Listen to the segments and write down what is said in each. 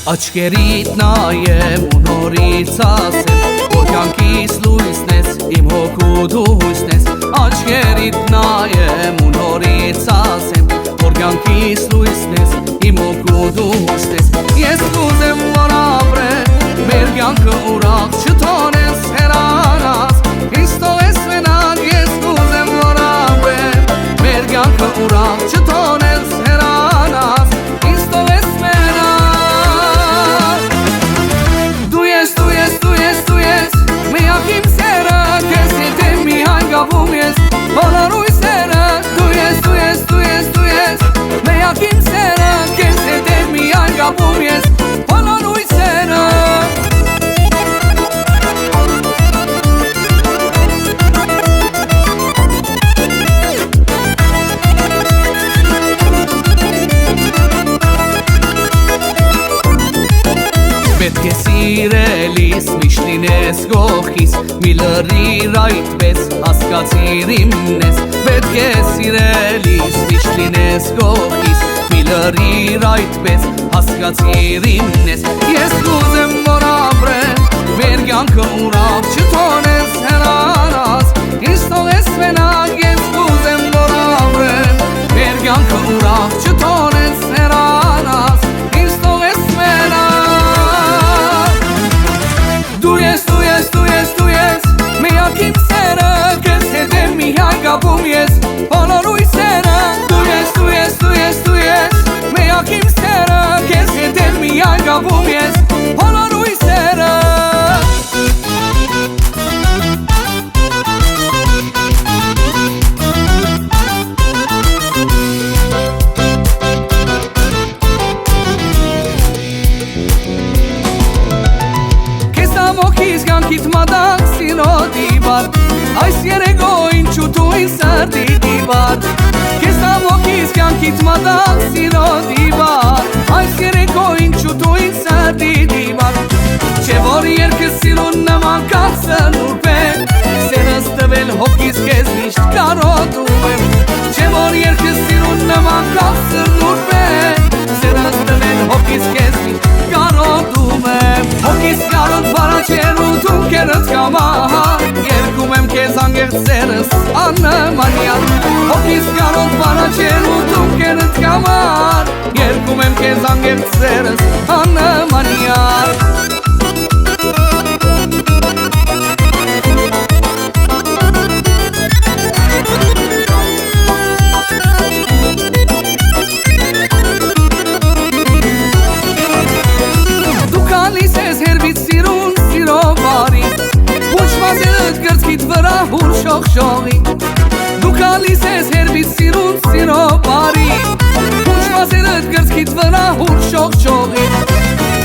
Աչքերիդ նայեմ ու նորից ասեմ, որ կյանքիս լույսն ես, իմ հոգու դու հույսն ես։ Աչքերիդ նայեմ ու նորից ասեմ, որ կյանքիս լույսն ես, իմ հոգու դու հույսն ես։ Ես կուզեմ որ ապրեմ, մեր կյանքը ուրախ չթողնես հեռանաս, ինձ թողես մենակ։ Ես կուզեմ որ ապրեմ, մեր կյանքը ուրախ չթողնես հեռանաս, ինձ թողես մենակ։ Դու ես, միակ իմ սերը, քեզ հետ եմ միայն գավում ես, բոլոր ույսերը։ Դու ես, միակ իմ սերը, քեզ հետ եմ միայն գավում ես, բոլոր ույսերը։ Պետք է սիրելիս միշտ լինես գողքիս, մի լրիր այդպես հասկացիր իմն ես։ Պետք է սիրելիս միշտ լինես գողքիս, մի լրիր այդպես հասկացիր իմն ես։ Ես կուզեմ որ ապրեմ, մեր կյանքը ուրախ չթողնես հեռանաս, ինձ թողես մենակ։ Ես կուզեմ որ ապրեմ, մեր կյանքը ուրախ չթողնես հեռանաս, ինձ թողես մենակ։ Դու ես, միակ իմ սերը, քեզ հետ եմ միայն գավում ես, բոլոր ույսերը։ Դու ես, միակ իմ սերը, քեզ հետ եմ միայն գավում ես, բոլոր ույսերը։ Մոքիս կյանքիդ մադակ սիրո դիվար, այս երեգո ինչու դու ինձ սրտի դիվար։ Քեզ մոքիս կյանքիդ մադակ սիրո դիվար, այս երեգո ինչու դու ինձ սրտի դիվար։ Չէ որ երկս սիրուն նման կացն ուրբեն, սերս տվել հոգիս քեզ միշտ կարոտում եմ։ Չէ որ երկս սիրուն նման կացն ուրբեն, սերս տվել հոգիս քեզ միշտ կարոտում եմ։ Հոգիս կարոտ բարաչեր ու դու կերըց կամահար, երկում եմ քեզ անգեղծ սերս աննմանյալ։ Հոգիս կարոտ բարաչեր ու դու կերըց կամահար, երկում եմ քեզ անգեղծ սերս աննմանյալ։ Վրա հուր շողշողի, դու գալիս ես հերվից սիրուն սիրո բարի, հուշվասերըդ գրծքիդ վրա հուր շողշողի,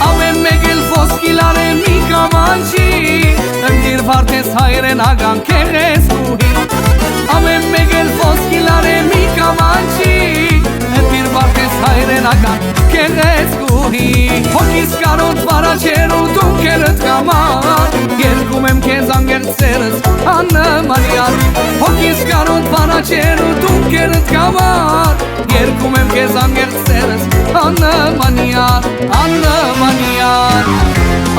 ամեն մեկ էլ ոսկի լարեն մի կամանչի, ընդիր վարդես հայրենական քեղեսկուհի, ամեն մեկ էլ ոսկի լարեն մի կամանչի, ընդիր վարդես հայրենական քեղեսկուհի։ Հոգիս կարոտ վարաչեր ու դու կերըտ կամար, երկում եմ քեզ անգեղծ սերս աննմանյալ։ Հոգիս կարոտ վարաչեր ու դու կերըտ կամար, երկում եմ քեզ անգեղծ սերս աննմանյալ, աննմանյալ։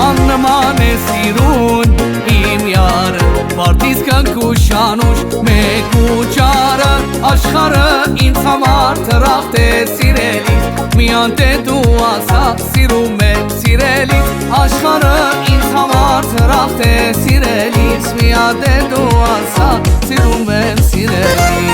Աննման է սիրուն իմ յարը, վարդիս կնքուշ անուշ մեկ ու ճարը, աշխարը ինձ համար թրախտ է սիրելիս, միանտ է դու ասա սիրում եմ սիրելիս, աշխարը ինձ համար թրախտ է սիրելիս, միանտ է դու ասա սիրում եմ սիրելիս։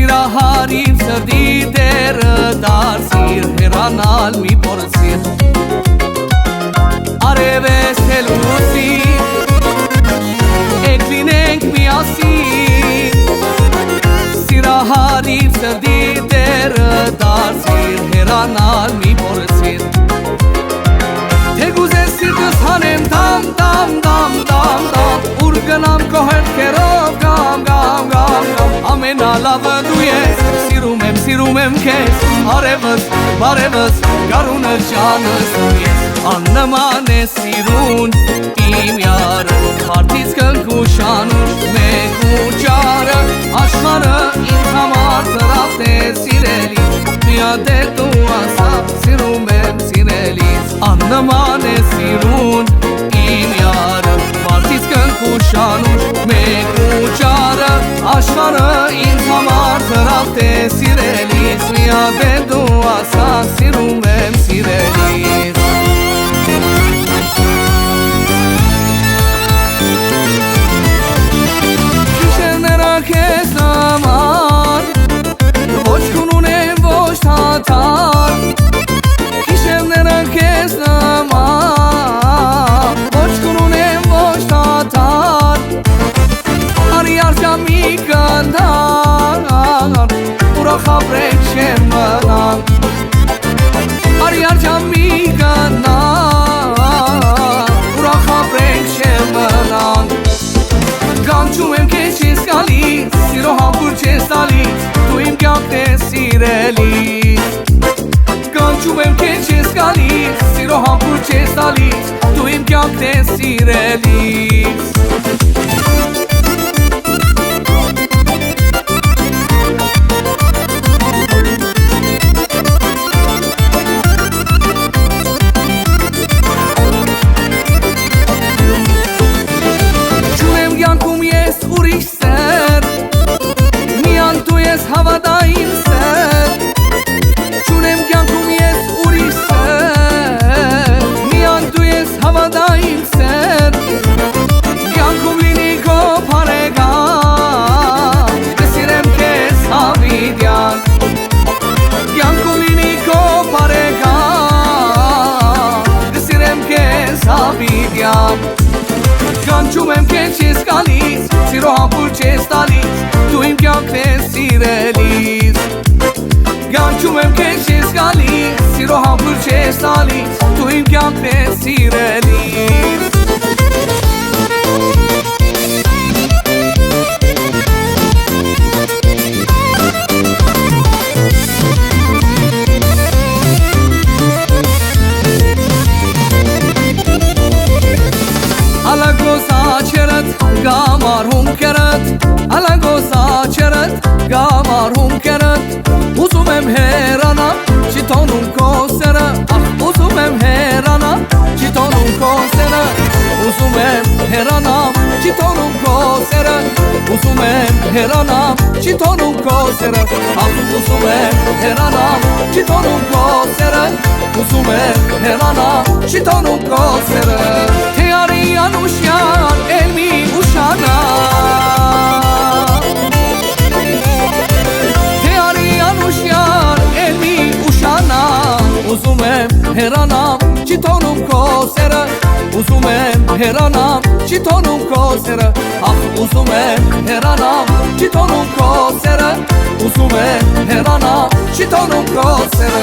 Սիրահարիմ սրդի դերը դարձիր հերանալ մի փորձիր Արևես թելուսի Եկ լինենք միասին Սիրահարիմ սրդի դերը դարձիր հերանալ մի փորձիր Թե գուզես սիրտս հանեմ դամ դամ դամ դամ դամ Ուր գնամ քո հետքերով գամ գամ գամ գամ Ամենալավը դու ես սիրում եմ քեզ Արևս բարևս գարունը ջանս դու ես Աննման է սիրուն իմ յարը Քարտից կնքուշանուր մեկ ու ճարը Աշխարհը ինձ համար ծրավտ է սիրելի Միատ է դու ասա սիրում եմ սիրելիս Աննման է սիրուն իմ յարը Քարտից կնքուշանուր մեկ ու ճարը Աշխարհը ինձ համար ծրավտ է սիրելիս Միատ է դու ասա սիրում եմ սիրելիս Քեզ համար Ոչ քուն ունեմ ոչ թաթար Հիշևները քեզ համար Ոչ քուն ունեմ ոչ թաթար Արի արջամի կնդար Ուրախ ապրեք չեմ մնան Արի արջամի կնդար Ուրախ ապրեք չեմ մնան Կանչում եմ քեզ չես գալիս Սիրո համբուր չես տալիս Դու իմ կյանքն ես սիրելիս Կանչում եմ քեզ չես գալիս Սիրո համբուր չես տալիս Դու իմ կյանքն ես սիրելիս Հավատային սեր Չունեմ կյանքում ես ուրիշ սեր Միան դու ես հավատային սեր Կյանքում լինի քո բարեկամ Կսիրեմ քեզ հավիտյան Կյանքում լինի քո բարեկամ Կսիրեմ քեզ հավիտյան Կանչում եմ քեզ չես գալիս Սիրո համբուր չես տալիս Դու իմ կյանքն ես սիրելիս Կանչում եմ քեզ չես գալիս Սիրո համբուր չես տալիս Դու իմ կյանքն ես սիրելիս Գամար հունքերըտ, ալագոս աչերըտ, գամար հունքերըտ Ուզում եմ հերանամ, չի տոնում քո սերը Ախ, ուզում եմ հերանամ, չի տոնում քո սերը Ուզում եմ հերանամ, չի տոնում քո սերը Ուզում եմ հերանամ, չի տոնում քո սերը Ախ, ուզում եմ հերանամ, չի տոնում քո սերը Ուզում եմ հերանամ, չի տոնում քո սերը Թե արի անուշյան, էլ մի ուշանա Թե արի անուշյան, էլ մի ուշանա Ուզում եմ հերանամ, չի տոնում քո սերը Ուզում եմ հերանամ, չի տոնում քո սերը Ախ, ուզում եմ հերանամ, չի տոնում քո սերը Ուզում եմ հերանամ, չի տոնում քո սերը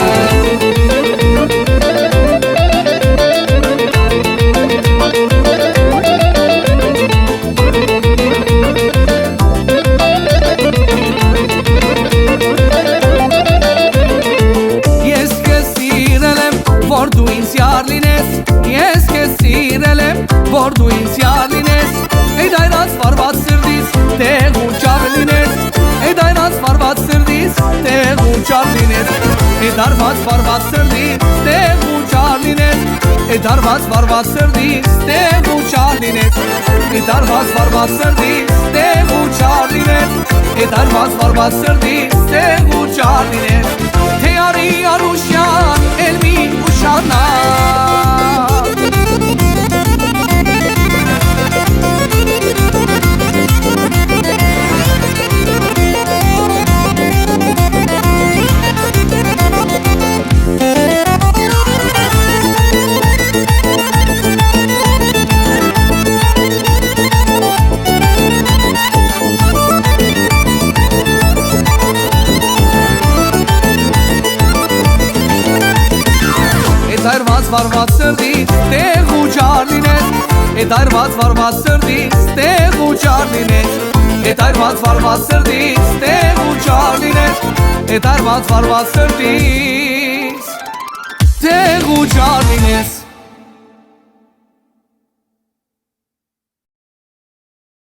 Որ դու ինձ յար լինես Ես քեզ սիրել եմ Որ դու ինձ յար լինես Էդ այրած վարված սրտից Տեղ ու ճար լինես Էդ այրած վարված սրտից Տեղ ու ճար լինես Էդ արված վարված սրտից Տեղ ու ճար լինես Էդ արված վարված սրտից Տեղ ու ճար լինես Էդ արված վարված սրտից Տեղ ու ճար լինես Էդ արված վարված սրտից Տեղ ու ճար լինես Թե արի արուշյան Էլ մի ուշանա Էդ արված վարված սրտից տեղ ու ճար լինես Էդ արված վարված սրտից տեղ ու ճար լինես Էդ արված վարված սրտից տեղ ու ճար լինես